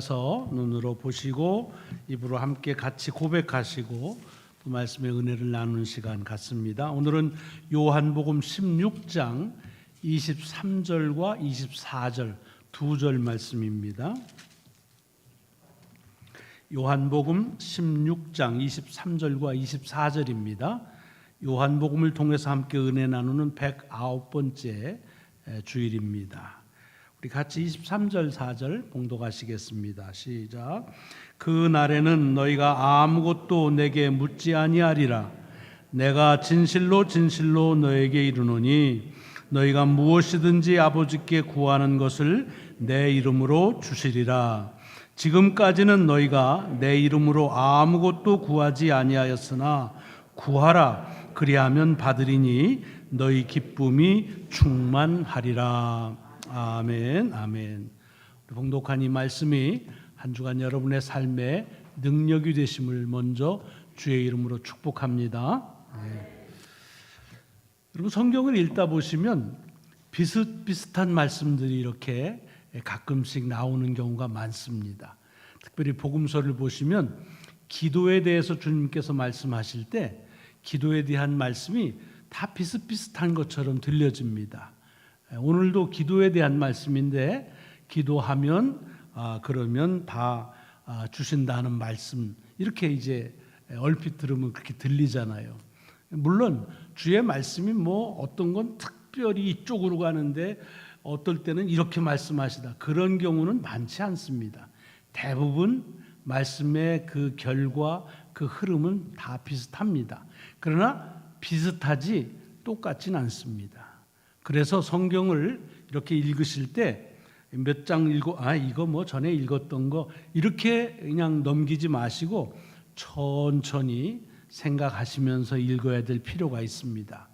서 눈으로 보시고 입으로 함께 같이 고백하시고 그 말씀의 은혜를 나누는 시간 갖습니다. 오늘은 요한복음 16장 23절과 24절 두 절 말씀입니다. 요한복음 16장 23절과 24절입니다. 요한복음을 통해서 함께 은혜 나누는 109번째 주일입니다. 우리 같이 23절 4절 봉독하시겠습니다. 시작. 그 날에는 너희가 아무것도 내게 묻지 아니하리라. 내가 진실로 진실로 너에게 이르노니 너희가 무엇이든지 아버지께 구하는 것을 내 이름으로 주시리라. 지금까지는 너희가 내 이름으로 아무것도 구하지 아니하였으나 구하라. 그리하면 받으리니 너희 기쁨이 충만하리라. 아멘, 아멘. 봉독한 이 말씀이 한 주간 여러분의 삶에 능력이 되심을 먼저 주의 이름으로 축복합니다. 네. 여러분 성경을 읽다 보시면 비슷비슷한 말씀들이 이렇게 가끔씩 나오는 경우가 많습니다. 특별히 복음서를 보시면 기도에 대해서 주님께서 말씀하실 때 기도에 대한 말씀이 다 비슷비슷한 것처럼 들려집니다. 오늘도 기도에 대한 말씀인데 기도하면 그러면 다 주신다는 말씀 이렇게 이제 얼핏 들으면 그렇게 들리잖아요. 물론 주의 말씀이 뭐 어떤 건 특별히 이쪽으로 가는데 어떨 때는 이렇게 말씀하시다 그런 경우는 많지 않습니다. 대부분 말씀의 그 결과 그 흐름은 다 비슷합니다. 그러나 비슷하지 똑같진 않습니다. 그래서 성경을 이렇게 읽으실 때 몇 장 읽고 이거 뭐 전에 읽었던 거 이렇게 그냥 넘기지 마시고 천천히 생각하시면서 읽어야 될 필요가 있습니다.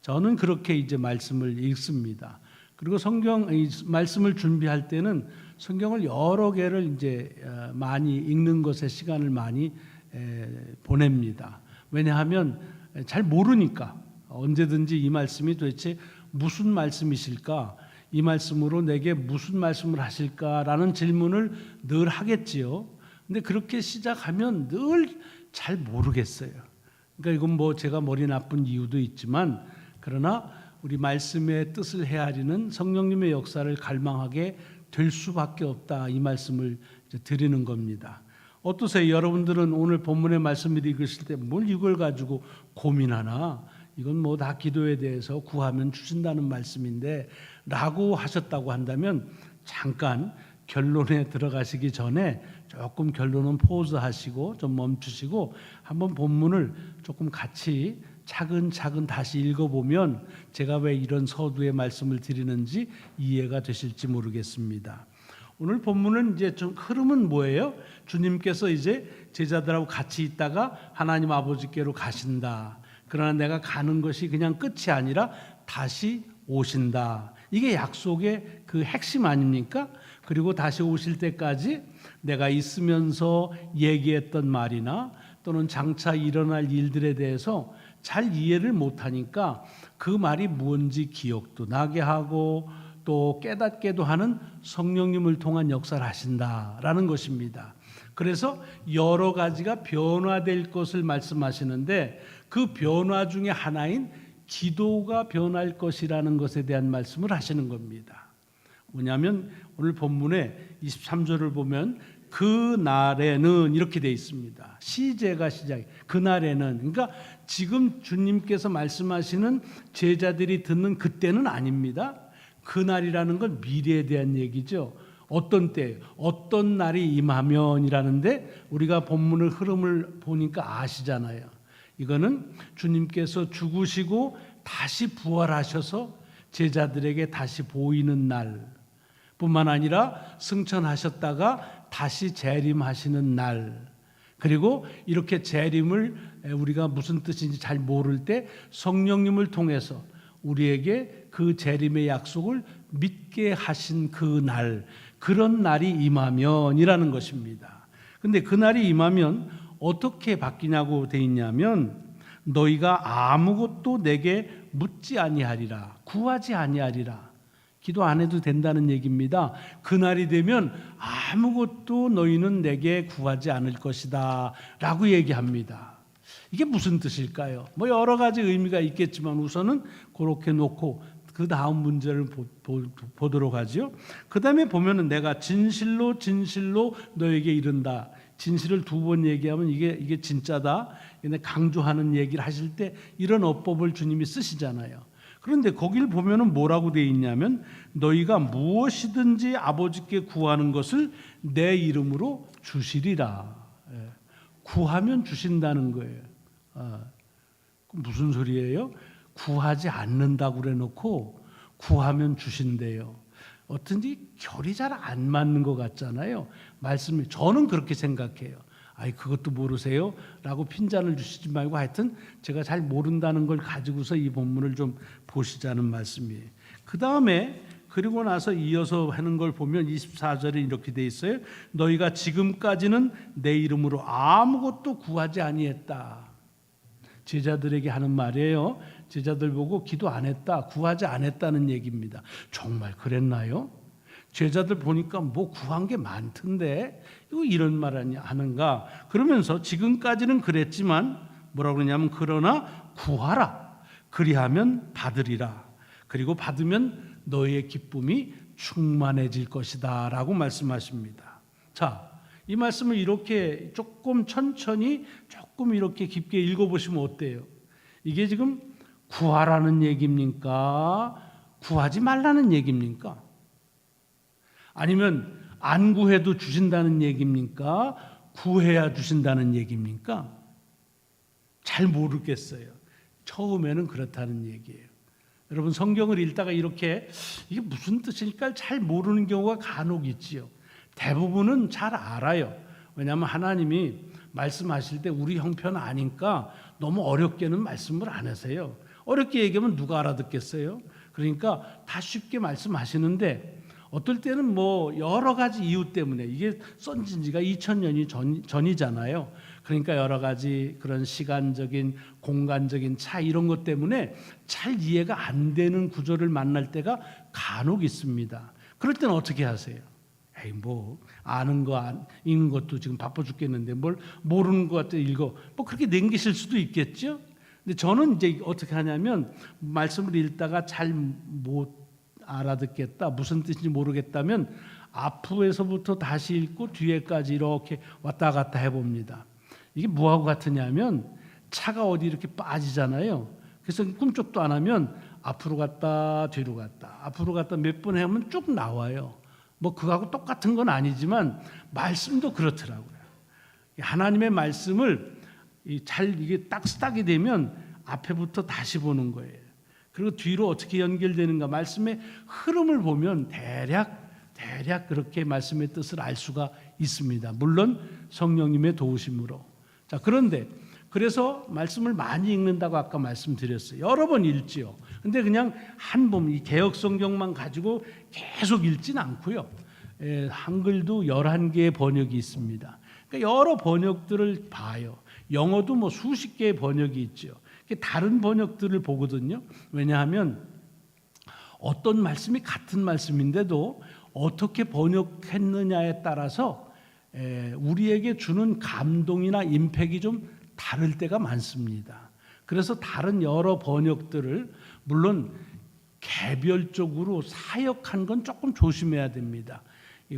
저는 그렇게 이제 말씀을 읽습니다. 그리고 성경 말씀을 준비할 때는 성경을 여러 개를 이제 많이 읽는 것에 시간을 많이 보냅니다. 왜냐하면 잘 모르니까 언제든지 이 말씀이 도대체 무슨 말씀이실까? 이 말씀으로 내게 무슨 말씀을 하실까라는 질문을 늘 하겠지요. 근데 그렇게 시작하면 늘 잘 모르겠어요. 그러니까 이건 뭐 제가 머리 나쁜 이유도 있지만 그러나 우리 말씀의 뜻을 헤아리는 성령님의 역사를 갈망하게 될 수밖에 없다. 이 말씀을 드리는 겁니다. 어떠세요? 여러분들은 오늘 본문의 말씀을 읽으실 때 뭘 이걸 가지고 고민하나? 이건 뭐 다 기도에 대해서 구하면 주신다는 말씀인데 라고 하셨다고 한다면 잠깐 결론에 들어가시기 전에 조금 결론은 포즈하시고 좀 멈추시고 한번 본문을 조금 같이 차근차근 다시 읽어보면 제가 왜 이런 서두에 말씀을 드리는지 이해가 되실지 모르겠습니다. 오늘 본문은 이제 좀 흐름은 뭐예요? 주님께서 이제 제자들하고 같이 있다가 하나님 아버지께로 가신다. 그러나 내가 가는 것이 그냥 끝이 아니라 다시 오신다. 이게 약속의 그 핵심 아닙니까? 그리고 다시 오실 때까지 내가 있으면서 얘기했던 말이나 또는 장차 일어날 일들에 대해서 잘 이해를 못하니까 그 말이 뭔지 기억도 나게 하고 또 깨닫게도 하는 성령님을 통한 역사를 하신다라는 것입니다. 그래서 여러 가지가 변화될 것을 말씀하시는데 그 변화 중에 하나인 기도가 변할 것이라는 것에 대한 말씀을 하시는 겁니다. 뭐냐면 오늘 본문에 23절을 보면 그 날에는 이렇게 되어 있습니다. 시제가 시작이 그날에는 그러니까 지금 주님께서 말씀하시는 제자들이 듣는 그때는 아닙니다. 그날이라는 건 미래에 대한 얘기죠. 어떤 때, 어떤 날이 임하면이라는데 우리가 본문의 흐름을 보니까 아시잖아요. 이거는 주님께서 죽으시고 다시 부활하셔서 제자들에게 다시 보이는 날 뿐만 아니라 승천하셨다가 다시 재림하시는 날 그리고 이렇게 재림을 우리가 무슨 뜻인지 잘 모를 때 성령님을 통해서 우리에게 그 재림의 약속을 믿게 하신 그 날 그런 날이 임하면이라는 것입니다. 근데 그 날이 임하면 어떻게 바뀌냐고 돼 있냐면 너희가 아무것도 내게 묻지 아니하리라 구하지 아니하리라 기도 안 해도 된다는 얘기입니다. 그날이 되면 아무것도 너희는 내게 구하지 않을 것이다 라고 얘기합니다. 이게 무슨 뜻일까요? 뭐 여러 가지 의미가 있겠지만 우선은 그렇게 놓고 그 다음 문제를 보도록 하죠. 그 다음에 보면은 내가 진실로 진실로 너에게 이른다. 진실을 두 번 얘기하면 이게 진짜다. 근데 강조하는 얘기를 하실 때 이런 어법을 주님이 쓰시잖아요. 그런데 거기를 보면은 뭐라고 되어 있냐면 너희가 무엇이든지 아버지께 구하는 것을 내 이름으로 주시리라. 구하면 주신다는 거예요. 무슨 소리예요? 구하지 않는다고 그래놓고 구하면 주신대요. 어쩐지 결이 잘 안 맞는 것 같잖아요. 말씀이 저는 그렇게 생각해요. 아이 그것도 모르세요? 라고 핀잔을 주시지 말고 하여튼 제가 잘 모른다는 걸 가지고서 이 본문을 좀 보시자는 말씀이에요. 그 다음에 그리고 나서 이어서 하는 걸 보면 24절에 이렇게 돼 있어요. 너희가 지금까지는 내 이름으로 아무것도 구하지 아니했다. 제자들에게 하는 말이에요. 제자들 보고 기도 안 했다, 구하지 않았다는 얘기입니다. 정말 그랬나요? 제자들 보니까 뭐 구한 게 많던데 이거 이런 말 하는가? 그러면서 지금까지는 그랬지만 뭐라고 그러냐면 그러나 구하라. 그리하면 받으리라. 그리고 받으면 너희의 기쁨이 충만해질 것이다 라고 말씀하십니다. 자, 이 말씀을 이렇게 조금 천천히 조금 이렇게 깊게 읽어보시면 어때요? 이게 지금 구하라는 얘기입니까? 구하지 말라는 얘기입니까? 아니면 안 구해도 주신다는 얘기입니까? 구해야 주신다는 얘기입니까? 잘 모르겠어요. 처음에는 그렇다는 얘기예요. 여러분 성경을 읽다가 이렇게 이게 무슨 뜻일까 잘 모르는 경우가 간혹 있지요. 대부분은 잘 알아요. 왜냐하면 하나님이 말씀하실 때 우리 형편 아니까 너무 어렵게는 말씀을 안 하세요. 어렵게 얘기하면 누가 알아듣겠어요? 그러니까 다 쉽게 말씀하시는데 어떨 때는 뭐 여러 가지 이유 때문에 이게 써진 지가 2000년이 전이잖아요. 그러니까 여러 가지 그런 시간적인 공간적인 차이 이런 것 때문에 잘 이해가 안 되는 구절을 만날 때가 간혹 있습니다. 그럴 때는 어떻게 하세요? 에이 뭐 아는 거 읽는 것도 지금 바빠 죽겠는데 뭘 모르는 것 같아 읽어 뭐 그렇게 남기실 수도 있겠죠. 근데 저는 이제 어떻게 하냐면 말씀을 읽다가 잘 못 알아듣겠다 무슨 뜻인지 모르겠다면 앞부에서부터 다시 읽고 뒤에까지 이렇게 왔다 갔다 해봅니다. 이게 뭐하고 같으냐면 차가 어디 이렇게 빠지잖아요. 그래서 꿈쩍도 안 하면 앞으로 갔다 뒤로 갔다 앞으로 갔다 몇 번 하면 쭉 나와요. 뭐 그거하고 똑같은 건 아니지만 말씀도 그렇더라고요. 하나님의 말씀을 잘 이게 딱 쓰다게 되면 앞에부터 다시 보는 거예요. 그리고 뒤로 어떻게 연결되는가 말씀의 흐름을 보면 대략 그렇게 말씀의 뜻을 알 수가 있습니다. 물론 성령님의 도우심으로. 자, 그런데 그래서 말씀을 많이 읽는다고 아까 말씀드렸어요. 여러 번 읽지요. 근데 그냥 한 번 이 개역 성경만 가지고 계속 읽진 않고요. 한글도 11개의 번역이 있습니다. 그러니까 여러 번역들을 봐요. 영어도 뭐 수십 개의 번역이 있죠. 다른 번역들을 보거든요. 왜냐하면 어떤 말씀이 같은 말씀인데도 어떻게 번역했느냐에 따라서 우리에게 주는 감동이나 임팩이 좀 다를 때가 많습니다. 그래서 다른 여러 번역들을 물론 개별적으로 사역한 건 조금 조심해야 됩니다.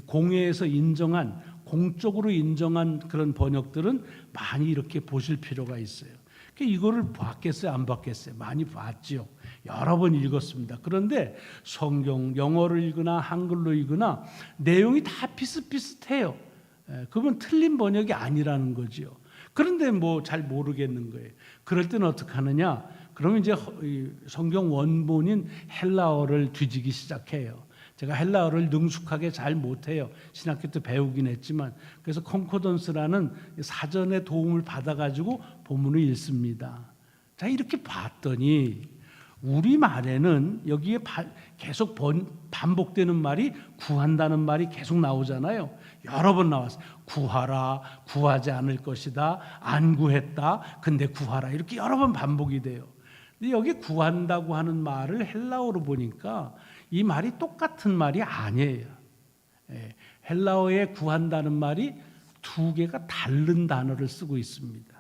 공회에서 인정한 공적으로 인정한 그런 번역들은 많이 이렇게 보실 필요가 있어요. 이거를 봤겠어요? 안 봤겠어요? 많이 봤지요. 여러 번 읽었습니다. 그런데 성경 영어를 읽으나 한글로 읽으나 내용이 다 비슷비슷해요. 그건 틀린 번역이 아니라는 거죠. 그런데 뭐 잘 모르겠는 거예요. 그럴 때는 어떻게 하느냐? 그러면 이제 성경 원본인 헬라어를 뒤지기 시작해요. 제가 헬라어를 능숙하게 잘 못해요. 신학교 때 배우긴 했지만 그래서 콩코던스라는 사전의 도움을 받아가지고 본문을 읽습니다. 자 이렇게 봤더니 우리말에는 여기에 계속 반복되는 말이 구한다는 말이 계속 나오잖아요. 여러 번 나왔어요. 구하라, 구하지 않을 것이다, 안 구했다, 근데 구하라 이렇게 여러 번 반복이 돼요. 근데 여기 구한다고 하는 말을 헬라어로 보니까 이 말이 똑같은 말이 아니에요. 헬라어에 구한다는 말이 두 개가 다른 단어를 쓰고 있습니다.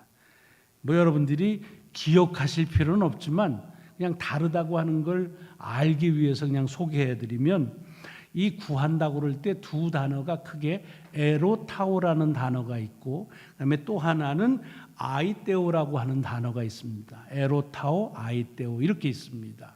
뭐 여러분들이 기억하실 필요는 없지만 그냥 다르다고 하는 걸 알기 위해서 그냥 소개해드리면, 이 구한다고 그럴 때 두 단어가 크게 에로타오라는 단어가 있고, 그다음에 또 하나는 아이테오라고 하는 단어가 있습니다. 에로타오, 아이테오 이렇게 있습니다.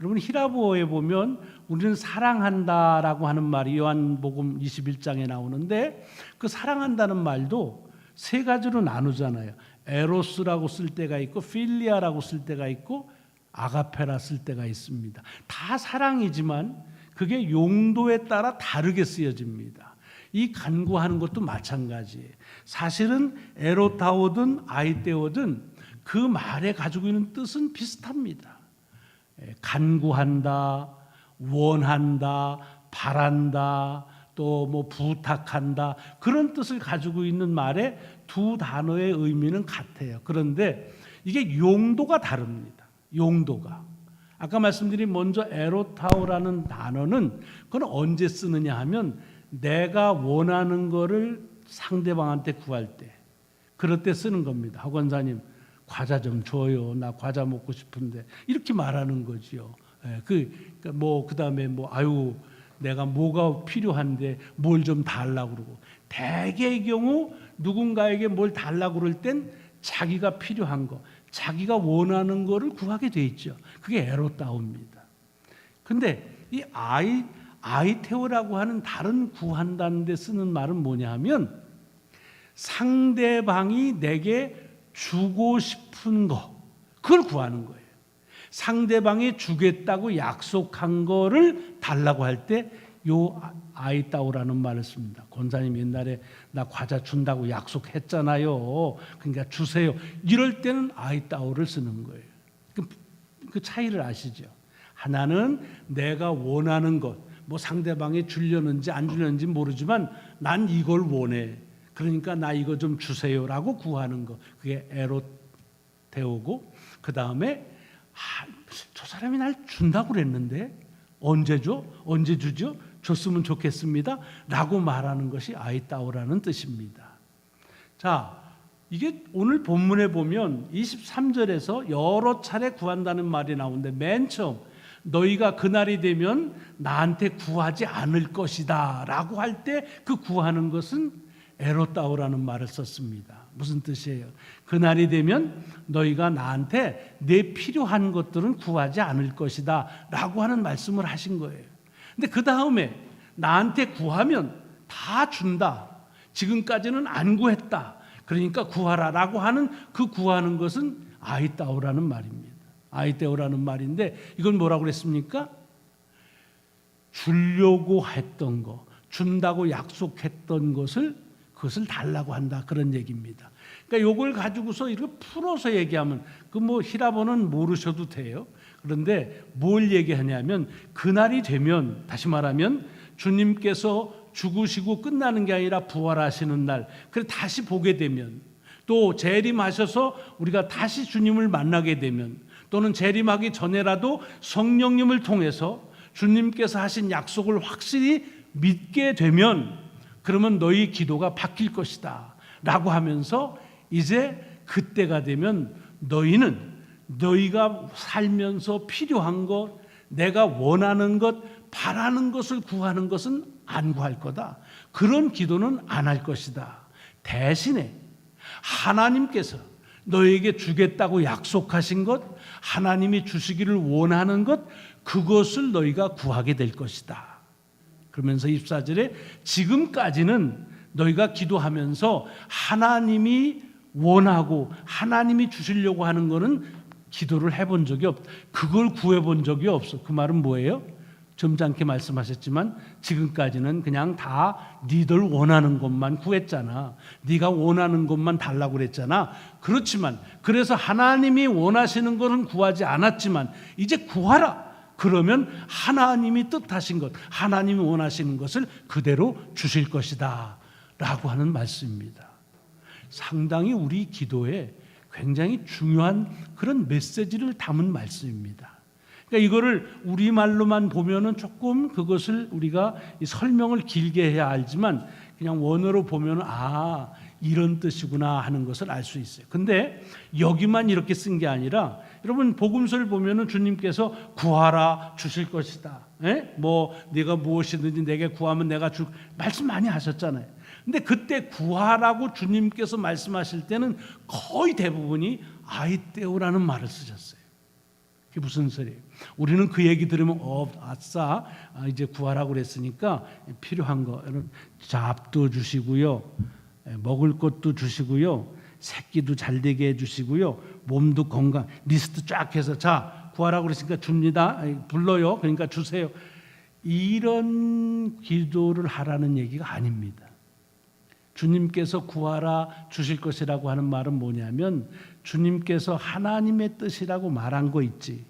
여러분, 히라보어에 보면 우리는 사랑한다라고 하는 말이 요한복음 21장에 나오는데, 그 사랑한다는 말도 세 가지로 나누잖아요. 에로스라고 쓸 때가 있고, 필리아라고 쓸 때가 있고, 아가페라 쓸 때가 있습니다. 다 사랑이지만 그게 용도에 따라 다르게 쓰여집니다. 이 간구하는 것도 마찬가지예요. 사실은 에로타오든 아이테오든 그 말에 가지고 있는 뜻은 비슷합니다. 간구한다, 원한다, 바란다, 또 뭐 부탁한다, 그런 뜻을 가지고 있는 말에 두 단어의 의미는 같아요. 그런데 이게 용도가 다릅니다. 용도가. 아까 말씀드린 먼저 에로타오라는 단어는 그건 언제 쓰느냐 하면, 내가 원하는 거를 상대방한테 구할 때, 그럴 때 쓰는 겁니다. 학원사님, 과자 좀 줘요. 나 과자 먹고 싶은데. 이렇게 말하는 거지요. 그다음에 아유, 내가 뭐가 필요한데 뭘 좀 달라고 그러고. 대개의 경우 누군가에게 뭘 달라고 그럴 땐 자기가 필요한 거, 자기가 원하는 거를 구하게 돼 있죠. 그게 에로타오입니다. 근데 이 아이테오라고 하는 다른 구한다는 데 쓰는 말은 뭐냐 하면, 상대방이 내게 주고 싶은 거, 그걸 구하는 거예요. 상대방이 주겠다고 약속한 거를 달라고 할 때 요 아이따오라는 말을 씁니다. 권사님, 옛날에 나 과자 준다고 약속했잖아요. 그러니까 주세요. 이럴 때는 아이따오를 쓰는 거예요. 그 차이를 아시죠? 하나는 내가 원하는 것, 뭐 상대방이 주려는지 안 주려는지 모르지만 난 이걸 원해. 그러니까 나 이거 좀 주세요라고 구하는 거. 그게 에로테오고, 그 다음에 저 사람이 날 준다고 그랬는데 언제 줘? 언제 주죠? 줬으면 좋겠습니다 라고 말하는 것이 아이따오라는 뜻입니다. 자, 이게 오늘 본문에 보면 23절에서 여러 차례 구한다는 말이 나오는데, 맨 처음 너희가 그날이 되면 나한테 구하지 않을 것이다 라고 할 때 그 구하는 것은 에로따오라는 말을 썼습니다. 무슨 뜻이에요? 그날이 되면 너희가 나한테 내 필요한 것들은 구하지 않을 것이다 라고 하는 말씀을 하신 거예요. 근데 그 다음에 나한테 구하면 다 준다, 지금까지는 안 구했다, 그러니까 구하라 라고 하는 그 구하는 것은 아이따오라는 말입니다. 아이테오라는 말인데, 이건 뭐라고 그랬습니까? 주려고 했던 거, 준다고 약속했던 그것을 달라고 한다, 그런 얘기입니다. 그러니까 이걸 가지고서 이렇게 풀어서 얘기하면 히라보는 모르셔도 돼요. 그런데 뭘 얘기하냐면, 그날이 되면, 다시 말하면 주님께서 죽으시고 끝나는 게 아니라 부활하시는 날, 그래 다시 보게 되면, 또 재림하셔서 우리가 다시 주님을 만나게 되면, 또는 재림하기 전에라도 성령님을 통해서 주님께서 하신 약속을 확실히 믿게 되면, 그러면 너희 기도가 바뀔 것이다 라고 하면서, 이제 그때가 되면 너희가 살면서 필요한 것, 내가 원하는 것, 바라는 것을 구하는 것은 안 구할 거다. 그런 기도는 안 할 것이다. 대신에 하나님께서 너에게 주겠다고 약속하신 것, 하나님이 주시기를 원하는 것, 그것을 너희가 구하게 될 것이다. 그러면서 24절에 지금까지는 너희가 기도하면서 하나님이 원하고 하나님이 주시려고 하는 거는 기도를 해본 적이 없다. 그걸 구해본 적이 없어. 그 말은 뭐예요? 점잖게 말씀하셨지만 지금까지는 그냥 다 니들 원하는 것만 구했잖아. 네가 원하는 것만 달라고 그랬잖아. 그렇지만, 그래서 하나님이 원하시는 것은 구하지 않았지만 이제 구하라. 그러면 하나님이 뜻하신 것, 하나님이 원하시는 것을 그대로 주실 것이다 라고 하는 말씀입니다. 상당히 우리 기도에 굉장히 중요한 그런 메시지를 담은 말씀입니다. 그러니까 이거를 우리말로만 보면은 조금 그것을 우리가 이 설명을 길게 해야 알지만 그냥 원어로 보면은 아, 이런 뜻이구나 하는 것을 알 수 있어요. 근데 여기만 이렇게 쓴 게 아니라 여러분 복음서를 보면은 주님께서 구하라 주실 것이다. 뭐 네가 무엇이든지 내게 구하면 내가 줄 말씀 많이 하셨잖아요. 근데 그때 구하라고 주님께서 말씀하실 때는 거의 대부분이 아이떼오라는 말을 쓰셨어요. 그게 무슨 소리예요? 우리는 그 얘기 들으면 아싸 이제 구하라고 그랬으니까 필요한 거 잡도 주시고요, 먹을 것도 주시고요, 새끼도 잘 되게 해주시고요, 몸도 건강 리스트 쫙 해서 자 구하라고 그랬으니까 줍니다. 불러요. 그러니까 주세요. 이런 기도를 하라는 얘기가 아닙니다. 주님께서 구하라 주실 것이라고 하는 말은 뭐냐면 주님께서 하나님의 뜻이라고 말한 거 있지.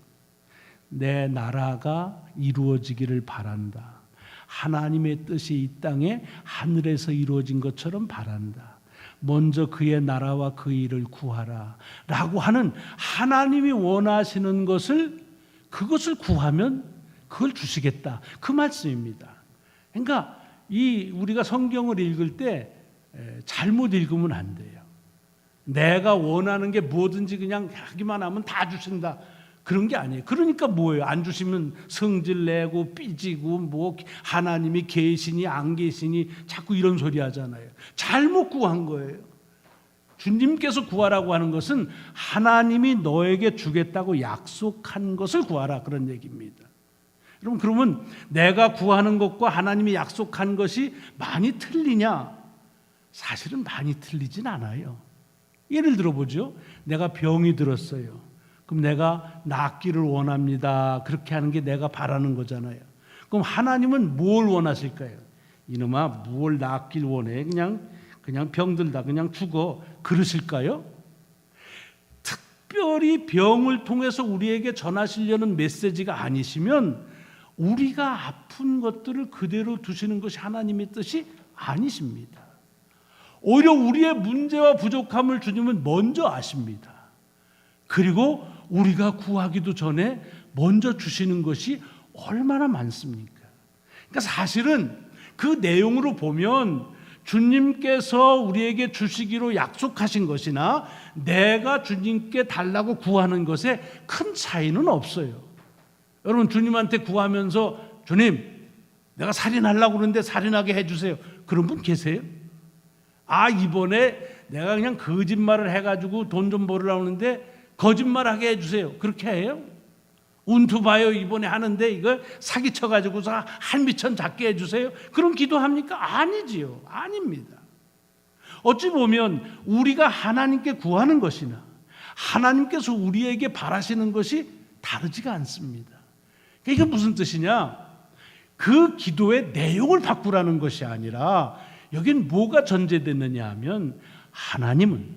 내 나라가 이루어지기를 바란다. 하나님의 뜻이 이 땅에 하늘에서 이루어진 것처럼 바란다. 먼저 그의 나라와 그 일을 구하라 라고 하는 하나님이 원하시는 것을 그것을 구하면 그걸 주시겠다. 그 말씀입니다. 그러니까 우리가 성경을 읽을 때 잘못 읽으면 안 돼요. 내가 원하는 게 뭐든지 그냥 하기만 하면 다 주신다. 그런 게 아니에요. 그러니까 뭐예요? 안 주시면 성질 내고 삐지고 뭐 하나님이 계시니 안 계시니 자꾸 이런 소리 하잖아요. 잘못 구한 거예요. 주님께서 구하라고 하는 것은 하나님이 너에게 주겠다고 약속한 것을 구하라 그런 얘기입니다. 여러분 그러면 내가 구하는 것과 하나님이 약속한 것이 많이 틀리냐? 사실은 많이 틀리진 않아요. 예를 들어보죠. 내가 병이 들었어요. 그럼 내가 낫기를 원합니다. 그렇게 하는 게 내가 바라는 거잖아요. 그럼 하나님은 뭘 원하실까요? 이놈아 뭘 낫길 원해? 그냥 병들다 그냥 죽어. 그러실까요? 특별히 병을 통해서 우리에게 전하시려는 메시지가 아니시면 우리가 아픈 것들을 그대로 두시는 것이 하나님의 뜻이 아니십니다. 오히려 우리의 문제와 부족함을 주님은 먼저 아십니다. 그리고 우리가 구하기도 전에 먼저 주시는 것이 얼마나 많습니까? 그러니까 사실은 그 내용으로 보면 주님께서 우리에게 주시기로 약속하신 것이나 내가 주님께 달라고 구하는 것에 큰 차이는 없어요. 여러분 주님한테 구하면서 주님 내가 살인하려고 그러는데 살인하게 해주세요. 그런 분 계세요? 이번에 내가 그냥 거짓말을 해가지고 돈 좀 벌으려고 하는데 거짓말하게 해주세요. 그렇게 해요? 운투 봐요 이번에 하는데 이거 사기쳐가지고서 한미천 잡게 해주세요. 그런 기도합니까? 아니지요. 아닙니다. 어찌 보면 우리가 하나님께 구하는 것이나 하나님께서 우리에게 바라시는 것이 다르지가 않습니다. 이게 무슨 뜻이냐? 그 기도의 내용을 바꾸라는 것이 아니라 여긴 뭐가 전제되느냐 하면 하나님은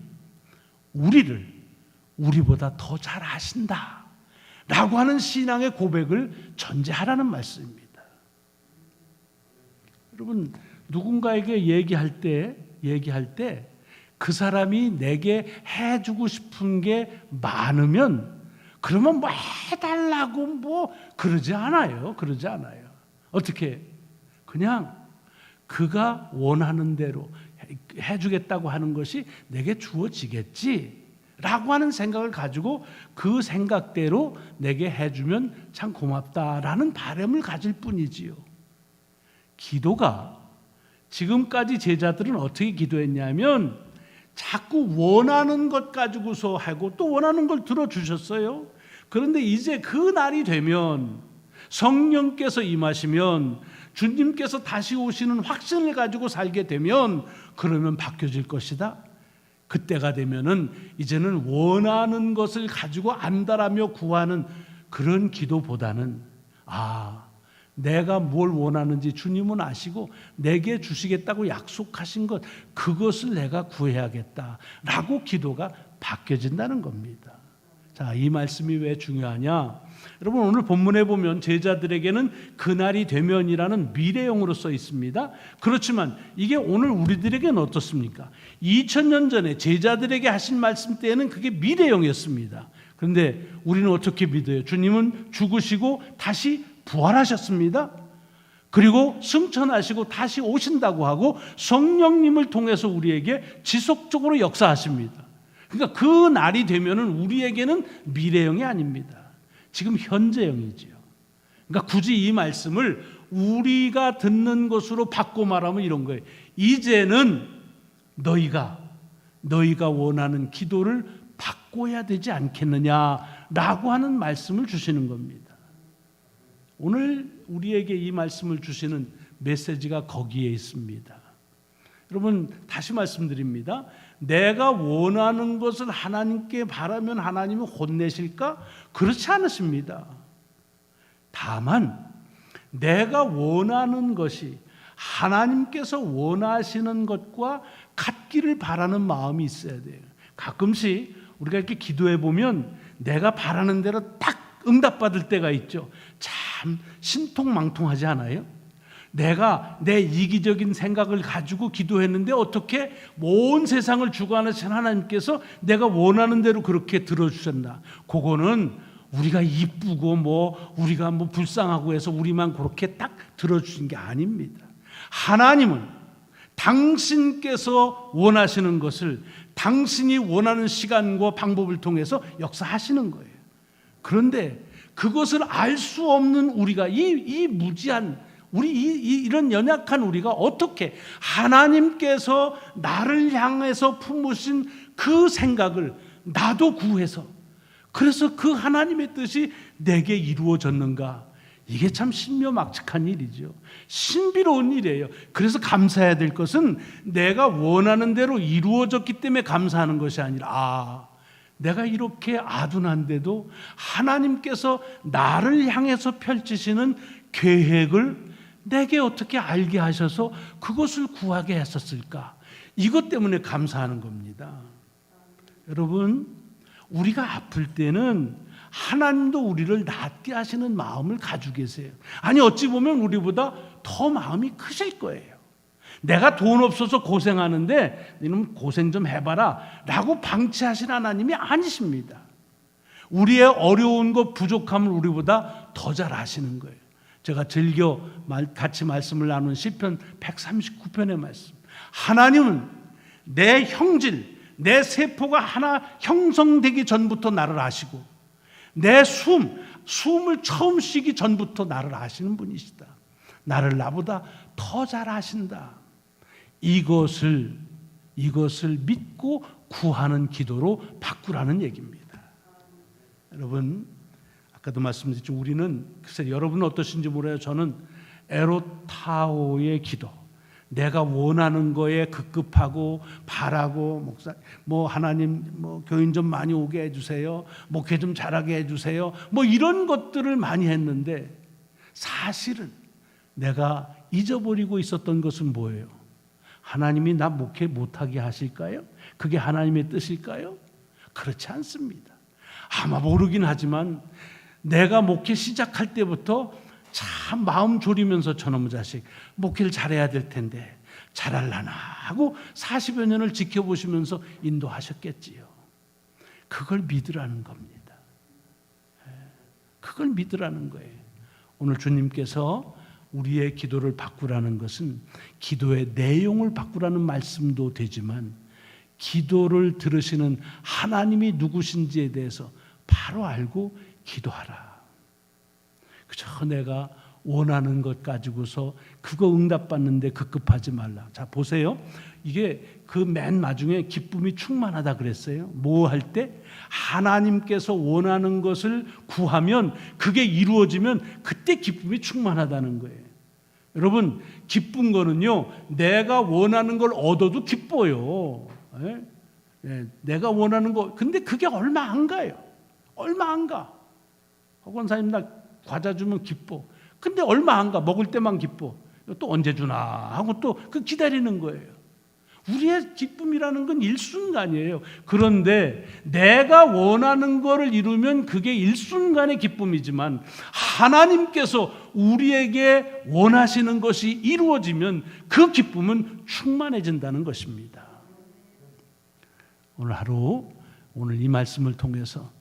우리를 우리보다 더 잘 아신다 라고 하는 신앙의 고백을 전제하라는 말씀입니다. 여러분 누군가에게 얘기할 때 그 사람이 내게 해주고 싶은 게 많으면 그러면 뭐 해달라고 뭐 그러지 않아요. 어떻게? 그냥 그가 원하는 대로 해주겠다고 하는 것이 내게 주어지겠지 라고 하는 생각을 가지고 그 생각대로 내게 해주면 참 고맙다라는 바람을 가질 뿐이지요. 기도가 지금까지 제자들은 어떻게 기도했냐면 자꾸 원하는 것 가지고서 하고 또 원하는 걸 들어주셨어요. 그런데 이제 그 날이 되면 성령께서 임하시면 주님께서 다시 오시는 확신을 가지고 살게 되면 그러면 바뀌어질 것이다. 그때가 되면은 이제는 원하는 것을 가지고 안달하며 구하는 그런 기도보다는 내가 뭘 원하는지 주님은 아시고 내게 주시겠다고 약속하신 것 그것을 내가 구해야겠다라고 기도가 바뀌어진다는 겁니다. 자, 이 말씀이 왜 중요하냐? 여러분 오늘 본문에 보면 제자들에게는 그날이 되면이라는 미래형으로 써 있습니다. 그렇지만 이게 오늘 우리들에게는 어떻습니까? 2000년 전에 제자들에게 하신 말씀 때에는 그게 미래형이었습니다. 그런데 우리는 어떻게 믿어요? 주님은 죽으시고 다시 부활하셨습니다. 그리고 승천하시고 다시 오신다고 하고 성령님을 통해서 우리에게 지속적으로 역사하십니다. 그러니까 그 날이 되면은 우리에게는 미래형이 아닙니다. 지금 현재형이지요. 그러니까 굳이 이 말씀을 우리가 듣는 것으로 바꿔 말하면 이런 거예요. 이제는 너희가 원하는 기도를 바꿔야 되지 않겠느냐라고 하는 말씀을 주시는 겁니다. 오늘 우리에게 이 말씀을 주시는 메시지가 거기에 있습니다. 여러분, 다시 말씀드립니다. 내가 원하는 것을 하나님께 바라면 하나님이 혼내실까? 그렇지 않으십니다. 다만 내가 원하는 것이 하나님께서 원하시는 것과 같기를 바라는 마음이 있어야 돼요. 가끔씩 우리가 이렇게 기도해 보면 내가 바라는 대로 딱 응답받을 때가 있죠. 참 신통망통하지 않아요? 내가 내 이기적인 생각을 가지고 기도했는데 어떻게 온 세상을 주관하신 하나님께서 내가 원하는 대로 그렇게 들어주셨나? 그거는 우리가 이쁘고 우리가 불쌍하고 해서 우리만 그렇게 딱 들어주신 게 아닙니다. 하나님은 당신께서 원하시는 것을 당신이 원하는 시간과 방법을 통해서 역사하시는 거예요. 그런데 그것을 알 수 없는 우리가 이 무지한 이런 연약한 우리가 어떻게 하나님께서 나를 향해서 품으신 그 생각을 나도 구해서 그래서 그 하나님의 뜻이 내게 이루어졌는가? 이게 참 신묘막측한 일이죠. 신비로운 일이에요. 그래서 감사해야 될 것은 내가 원하는 대로 이루어졌기 때문에 감사하는 것이 아니라 내가 이렇게 아둔한데도 하나님께서 나를 향해서 펼치시는 계획을 내게 어떻게 알게 하셔서 그것을 구하게 했었을까? 이것 때문에 감사하는 겁니다. 여러분, 우리가 아플 때는 하나님도 우리를 낫게 하시는 마음을 가지고 계세요. 아니 어찌 보면 우리보다 더 마음이 크실 거예요. 내가 돈 없어서 고생하는데 너는 고생 좀 해봐라 라고 방치하신 하나님이 아니십니다. 우리의 어려운 것 부족함을 우리보다 더 잘 아시는 거예요. 제가 즐겨 같이 말씀을 나눈 시편 139편의 말씀, 하나님은 내 형질, 내 세포가 하나 형성되기 전부터 나를 아시고 내 숨을 처음 쉬기 전부터 나를 아시는 분이시다. 나를 나보다 더 잘 아신다. 이것을 믿고 구하는 기도로 바꾸라는 얘기입니다. 여러분, 아까도 말씀드렸죠. 우리는 글쎄 여러분은 어떠신지 몰라요. 저는 에로타오의 기도, 내가 원하는 거에 급급하고 바라고 목사 하나님 교인 좀 많이 오게 해주세요, 목회 좀 잘하게 해주세요, 이런 것들을 많이 했는데 사실은 내가 잊어버리고 있었던 것은 뭐예요? 하나님이 나 목회 못하게 하실까요? 그게 하나님의 뜻일까요? 그렇지 않습니다. 아마 모르긴 하지만 내가 목회 시작할 때부터 참 마음 졸이면서 저놈의 자식 목회를 잘해야 될 텐데 잘하려나 하고 40여 년을 지켜보시면서 인도하셨겠지요. 그걸 믿으라는 겁니다. 그걸 믿으라는 거예요. 오늘 주님께서 우리의 기도를 바꾸라는 것은 기도의 내용을 바꾸라는 말씀도 되지만 기도를 들으시는 하나님이 누구신지에 대해서 바로 알고 기도하라. 그저 내가 원하는 것 가지고서 그거 응답받는데 급급하지 말라. 자, 보세요. 이게 그 맨 마중에 기쁨이 충만하다 그랬어요. 뭐 할 때? 하나님께서 원하는 것을 구하면 그게 이루어지면 그때 기쁨이 충만하다는 거예요. 여러분, 기쁜 거는요, 내가 원하는 걸 얻어도 기뻐요. 내가 원하는 거, 근데 그게 얼마 안 가요. 얼마 안 가. 권사님 나 과자 주면 기뻐. 근데 얼마 안 가. 먹을 때만 기뻐. 또 언제 주나 하고 또 그 기다리는 거예요. 우리의 기쁨이라는 건 일순간이에요. 그런데 내가 원하는 거를 이루면 그게 일순간의 기쁨이지만 하나님께서 우리에게 원하시는 것이 이루어지면 그 기쁨은 충만해진다는 것입니다. 오늘 하루, 오늘 이 말씀을 통해서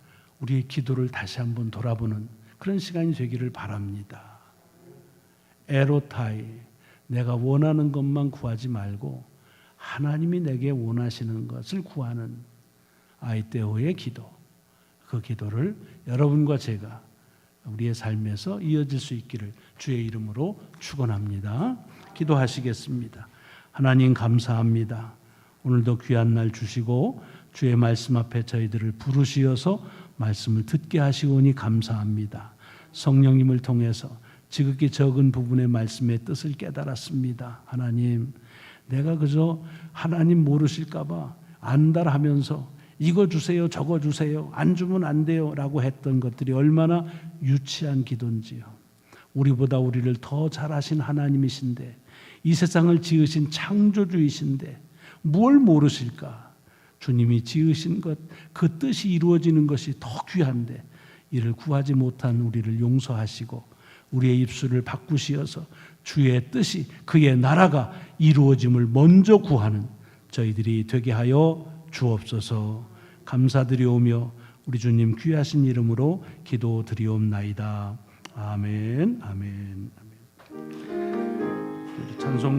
우리의 기도를 다시 한번 돌아보는 그런 시간이 되기를 바랍니다. 에로타이, 내가 원하는 것만 구하지 말고 하나님이 내게 원하시는 것을 구하는 아이데오의 기도, 그 기도를 여러분과 제가 우리의 삶에서 이어질 수 있기를 주의 이름으로 축원합니다. 기도하시겠습니다. 하나님 감사합니다. 오늘도 귀한 날 주시고 주의 말씀 앞에 저희들을 부르시어서 말씀을 듣게 하시오니 감사합니다. 성령님을 통해서 지극히 적은 부분의 말씀의 뜻을 깨달았습니다. 하나님, 내가 그저 하나님 모르실까 봐 안달하면서 이거 주세요, 저거 주세요, 안 주면 안 돼요 라고 했던 것들이 얼마나 유치한 기도인지요. 우리보다 우리를 더 잘하신 하나님이신데, 이 세상을 지으신 창조주이신데 뭘 모르실까? 주님이 지으신 것, 그 뜻이 이루어지는 것이 더 귀한데 이를 구하지 못한 우리를 용서하시고 우리의 입술을 바꾸시어서 주의 뜻이, 그의 나라가 이루어짐을 먼저 구하는 저희들이 되게 하여 주옵소서. 감사드리오며 우리 주님 귀하신 이름으로 기도드리옵나이다. 아멘, 아멘, 아멘. 찬송가